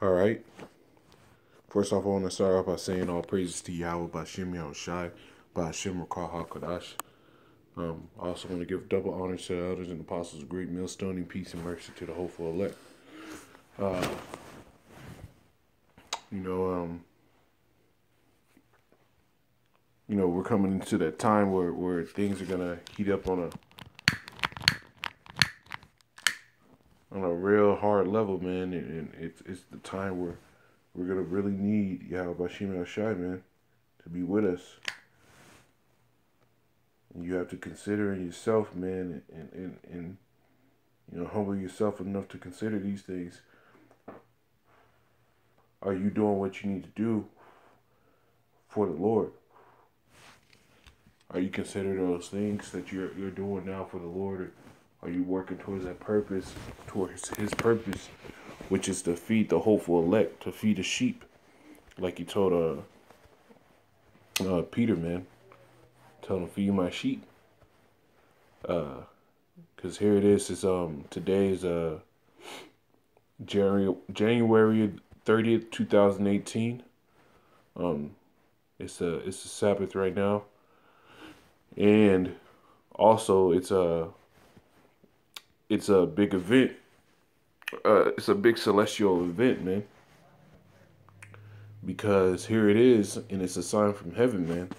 All right. First off, I want to start off by saying all praises to Yahweh by Shem Shai, by Shem Rakah HaKadosh. I also want to give double honor to the elders and apostles of great millstone and peace and mercy to the hopeful elect. Uh, you know, um, we're coming into that time where things are gonna heat up on a real hard level, man, and it's the time where we're gonna really need Yahweh by Shem Shai, man, to be with us. And you have to consider in yourself, man, and humble yourself enough to consider these things. Are you doing what you need to do for the Lord? Are you considering those things that you're doing now for the Lord? Or are you working towards that purpose, towards His purpose, which is to feed the hopeful elect, to feed the sheep, like He told Peter, man, tell him feed my sheep. Cause here it is. Is today is January 30th, 2018. It's a Sabbath right now, and also it's a big event. It's a big celestial event, man. Because here it is, and it's a sign from heaven, man.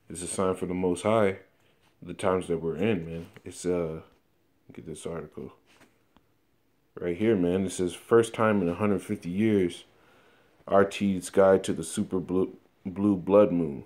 It's a sign from the Most High. The times that we're in, man. It's get this article right here, man. It says first time in 150 years, RT's guide to the super blue blood moon.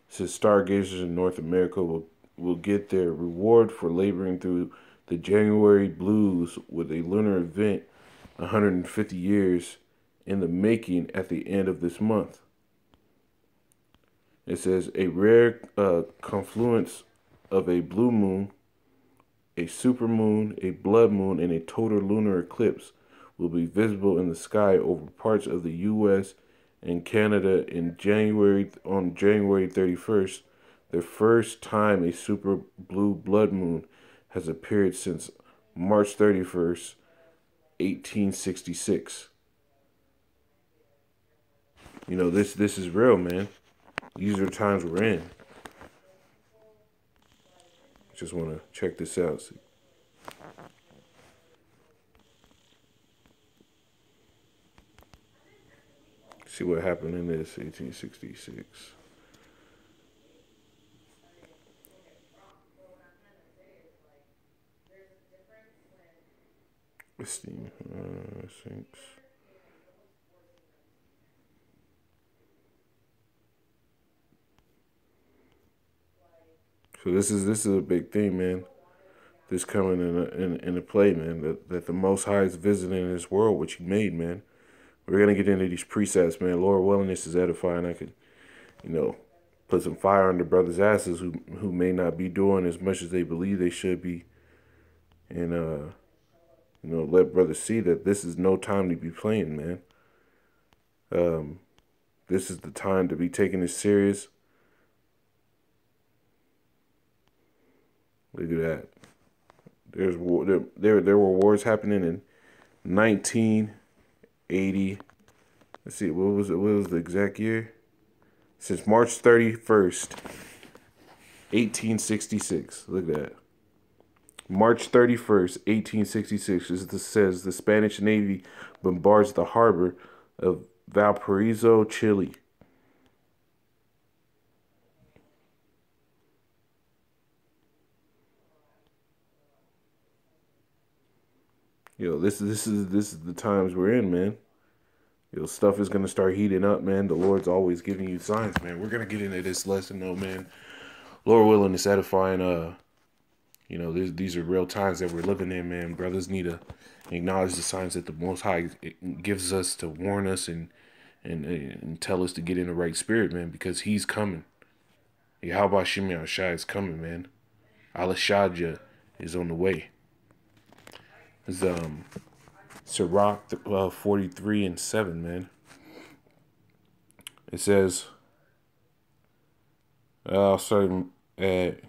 It says stargazers in North America will get their reward for laboring through the January blues with a lunar event 150 years in the making at the end of this month. It says a rare confluence of a blue moon, a supermoon, a blood moon, and a total lunar eclipse will be visible in the sky over parts of the U.S. and Canada on January 31st, the first time a super blue blood moon has appeared since March 31st, 1866. This is real, man. These are the times we're in. Just want to check this out. See what happened in this 1866. Esteem, thanks. So this is a big thing, man. This coming in a play, man. That the Most High is visiting this world, which He made, man. We're gonna get into these precepts, man. Lord willing, this is edifying. I could, put some fire under brothers' asses who may not be doing as much as they believe they should be, and let brothers see that this is no time to be playing, man. This is the time to be taking this serious. Look at that. There's war. There were wars happening in 1980. Let's see. What was it? What was the exact year? Since March 31st, 1866. Look at that. March 31st, 1866. This says the Spanish Navy bombards the harbor of Valparaiso, Chile. This is the times we're in, man. Stuff is gonna start heating up, man. The Lord's always giving you signs, man. We're gonna get into this lesson, though, man. Lord willing, it's edifying. These are real times that we're living in, man. Brothers need to acknowledge the signs that the Most High gives us to warn us and tell us to get in the right spirit, man, because He's coming. Yahweh Shem Shai is coming, man. Allah Shadja is on the way. It's Sirach 43:7, man. It says, I'll start at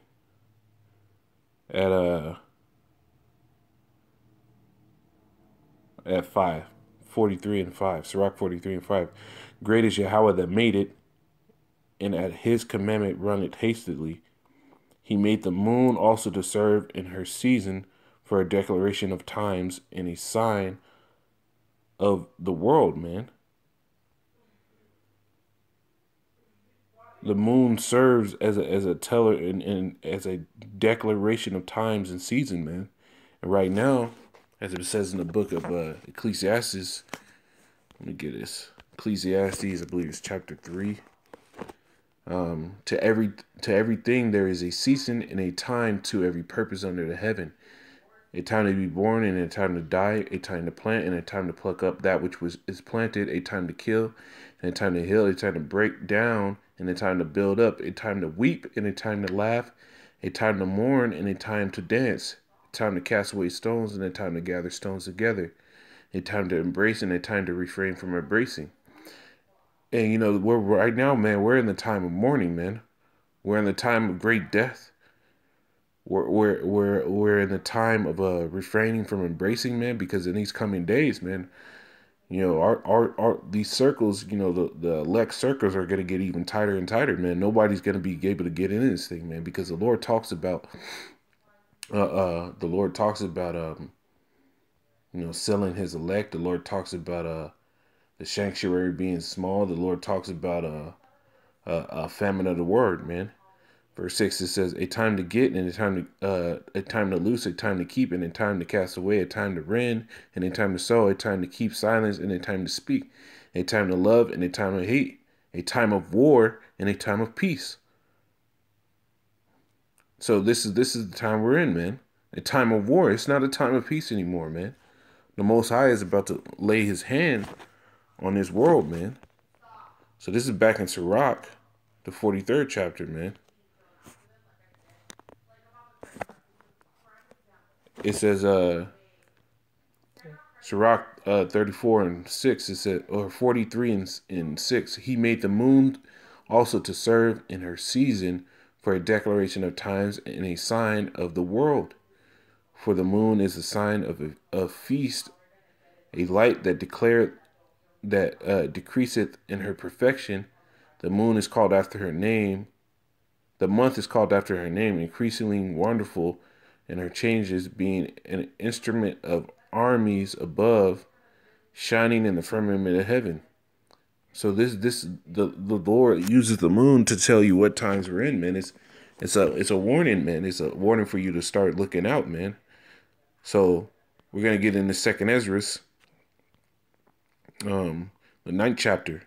5. 43 and 5. Sirach 43 and 5. Great is Yahweh that made it, and at his commandment run it hastily. He made the moon also to serve in her season for a declaration of times and a sign of the world, man. The moon serves as a teller and as a declaration of times and season, man. And right now, as it says in the book of Ecclesiastes, let me get this. Ecclesiastes, I believe it's chapter 3. To everything there is a season and a time to every purpose under the heaven. A time to be born and a time to die, a time to plant and a time to pluck up that which is planted, a time to kill and a time to heal, a time to break down and a time to build up, a time to weep and a time to laugh, a time to mourn and a time to dance, a time to cast away stones and a time to gather stones together, a time to embrace and a time to refrain from embracing. And you know, we're right now, man, we're in the time of mourning, man. We're in the time of great death. We're in the time of refraining from embracing, man, because in these coming days, man, you know, our these circles, you know, the elect circles are gonna get even tighter and tighter, man. Nobody's gonna be able to get in this thing, man, because the Lord talks about you know, selling his elect. The Lord talks about the sanctuary being small. The Lord talks about a famine of the word, man. Verse 6, it says, a time to get and a time to loose, a time to keep and a time to cast away, a time to rend and a time to sow, a time to keep silence and a time to speak, a time to love and a time to hate, a time of war and a time of peace. So this is the time we're in, man. A time of war. It's not a time of peace anymore, man. The Most High is about to lay his hand on this world, man. So this is back in Sirach, the 43rd chapter, man. It says, Sirach 34 and 6, it said, or 43 and 6, he made the moon also to serve in her season for a declaration of times and a sign of the world. For the moon is a sign of a feast, a light that decreaseth in her perfection. The moon is called after her name. The month is called after her name, increasingly wonderful, and her changes being an instrument of armies above, shining in the firmament of heaven. So the Lord uses the moon to tell you what times we're in, man. It's a warning, man. It's a warning for you to start looking out, man. So we're gonna get into Second Ezra, the 9th chapter.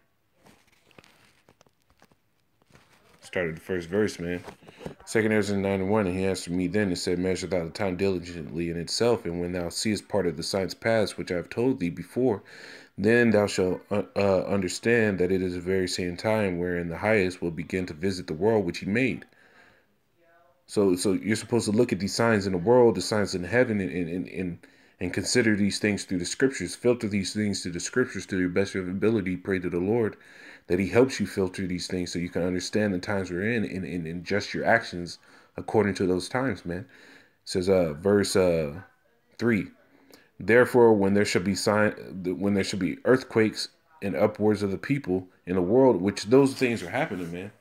Started the first verse, man. Second Ezra 9:1, and he answered me then and said, measure thou the time diligently in itself, and when thou seest part of the signs past, which I have told thee before, then thou shalt understand that it is the very same time wherein the highest will begin to visit the world which he made. So you're supposed to look at these signs in the world, the signs in heaven, and consider these things through the scriptures. Filter these things through the scriptures to your best of your ability. Pray to the Lord that he helps you filter these things so you can understand the times we're in and adjust your actions according to those times, man. It says verse 3. Therefore, when there shall be earthquakes and upwards of the people in the world, which those things are happening, man.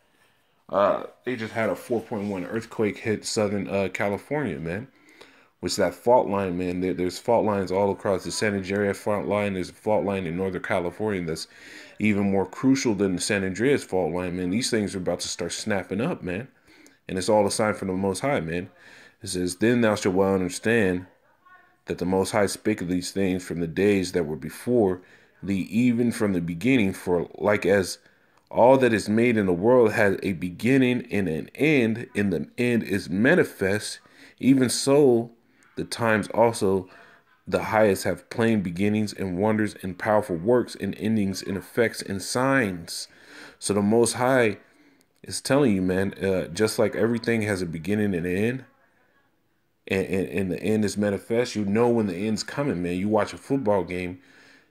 They just had a 4.1 earthquake hit Southern California, man. Which that fault line, man. There's fault lines all across the San Andreas fault line. There's a fault line in Northern California that's even more crucial than the San Andreas fault line, man. These things are about to start snapping up, man. And it's all a sign from the Most High, man. It says, then thou shalt well understand that the Most High spake of these things from the days that were before thee, even from the beginning. For like as all that is made in the world has a beginning and an end, and the end is manifest, even so the times also the highest have plain beginnings and wonders and powerful works and endings and effects and signs. So the Most High is telling you, man, just like everything has a beginning and an end, and the end is manifest, you know when the end's coming, man. You watch a football game,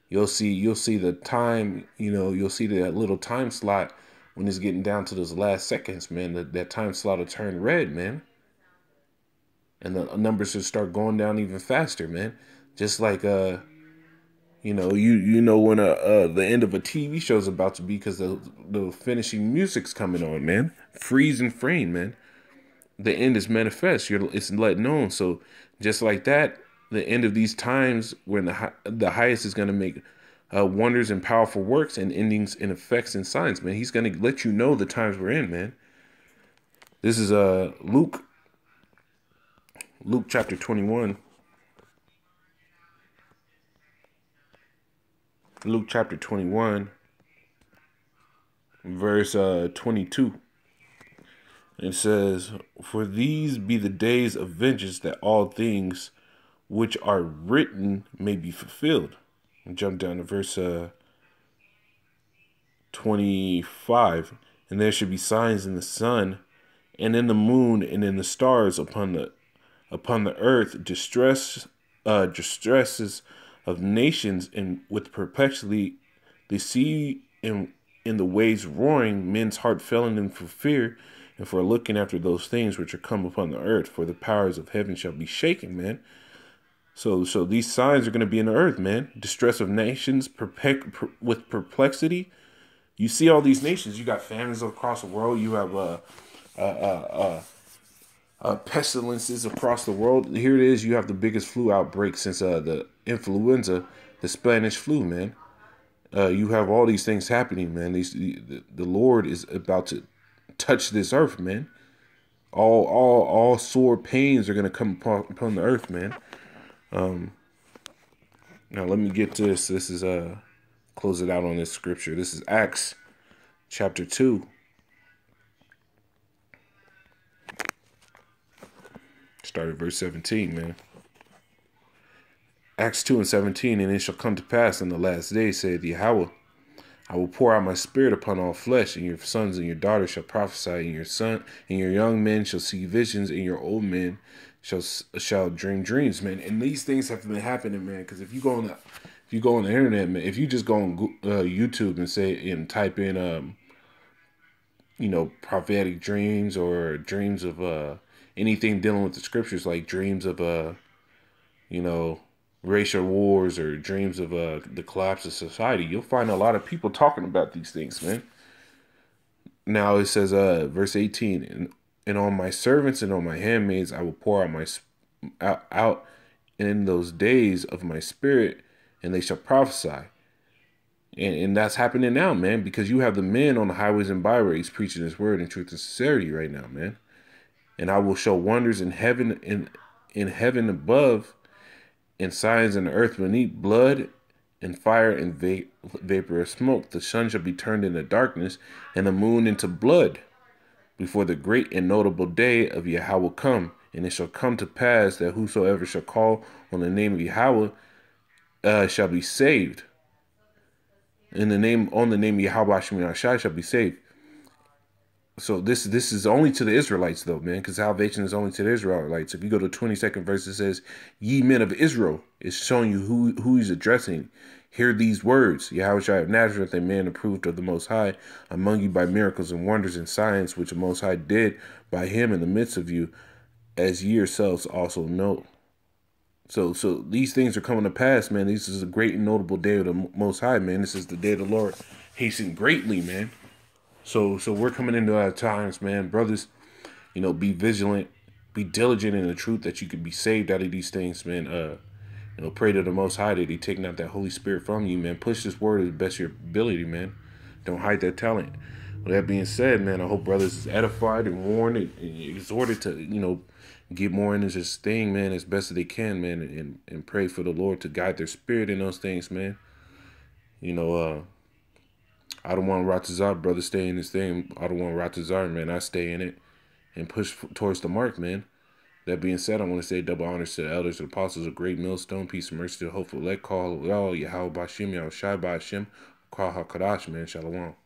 you'll see the time, you know, you'll see that little time slot when it's getting down to those last seconds, man. That time slot will turn red, man. And the numbers should start going down even faster, man. Just like, you You know when the end of a TV show is about to be, because the finishing music's coming on, man. Freeze and frame, man. The end is manifest. It's let known. So just like that, the end of these times when the highest is going to make wonders and powerful works and endings and effects and signs, man. He's going to let you know the times we're in, man. This is Luke chapter 21. Luke chapter 21, verse 22. It says, "For these be the days of vengeance, that all things which are written may be fulfilled." And jump down to verse 25. "And there should be signs in the sun, and in the moon, and in the stars upon the earth, distresses of nations, and with perpetually the sea in the waves roaring, men's heart failing them for fear, and for looking after those things which are come upon the earth. For the powers of heaven shall be shaken," man. So these signs are going to be in the earth, man. Distress of nations, with perplexity. You see all these nations. You got famines across the world. You have pestilences across the world. Here it is. You have the biggest flu outbreak since the influenza, the Spanish flu, man. You have all these things happening, man. The Lord is about to touch this earth, man. All sore pains are gonna come upon the earth, man. Now let me get to this. This is close it out on this scripture. This is Acts chapter 2. Start at verse 17, man. Acts 2 and 17, "And it shall come to pass in the last days, saith Yahweh, I will pour out my spirit upon all flesh, and your sons and your daughters shall prophesy, and your young men shall see visions, and your old men shall dream dreams," man. And these things have been happening, man. Because if you go on the internet, man, if you just go on YouTube and type in prophetic dreams, or dreams of anything dealing with the scriptures, like dreams of racial wars, or dreams of the collapse of society, you'll find a lot of people talking about these things, man. Now it says, verse 18, and on my servants and on my handmaids I will pour out in those days of my spirit, and they shall prophesy. And that's happening now, man, because you have the men on the highways and byways preaching His word in truth and sincerity right now, man. "And I will show wonders in heaven, in heaven above, and signs in the earth beneath, blood and fire and vapor of smoke. The sun shall be turned into darkness, and the moon into blood, before the great and notable day of Yahweh come. And it shall come to pass that whosoever shall call on the name of Yahweh shall be saved. On the name of Yahweh shall be saved." So this is only to the Israelites, though, man, because salvation is only to the Israelites. If you go to the 22nd verse, it says, "Ye men of Israel," is showing you who He's addressing. "Hear these words: Yahweh of Nazareth, a man approved of the Most High, among you by miracles and wonders and signs, which the Most High did by Him in the midst of you, as ye yourselves also know." So these things are coming to pass, man. This is a great and notable day of the Most High, man. This is the day of the Lord hasten greatly, man. So we're coming into our times, man. Brothers, be vigilant, be diligent in the truth, that you could be saved out of these things, man. Pray to the Most High that He take not that Holy Spirit from you, man. Push this word as best your ability, man. Don't hide that talent. With that being said, man, I hope brothers is edified and warned and exhorted to, get more into this thing, man, as best as they can, man, and pray for the Lord to guide their spirit in those things, man. I don't want Ratazar, brother, stay in this thing. I don't want Ratazar, man. I stay in it and push towards the mark, man. That being said, I want to say double honors to the elders and apostles of Great Millstone. Peace and mercy to the hopeful elect. Call Yahweh Bashim, Yahweh Shai Bashim, Call HaKadash, man. Shalom.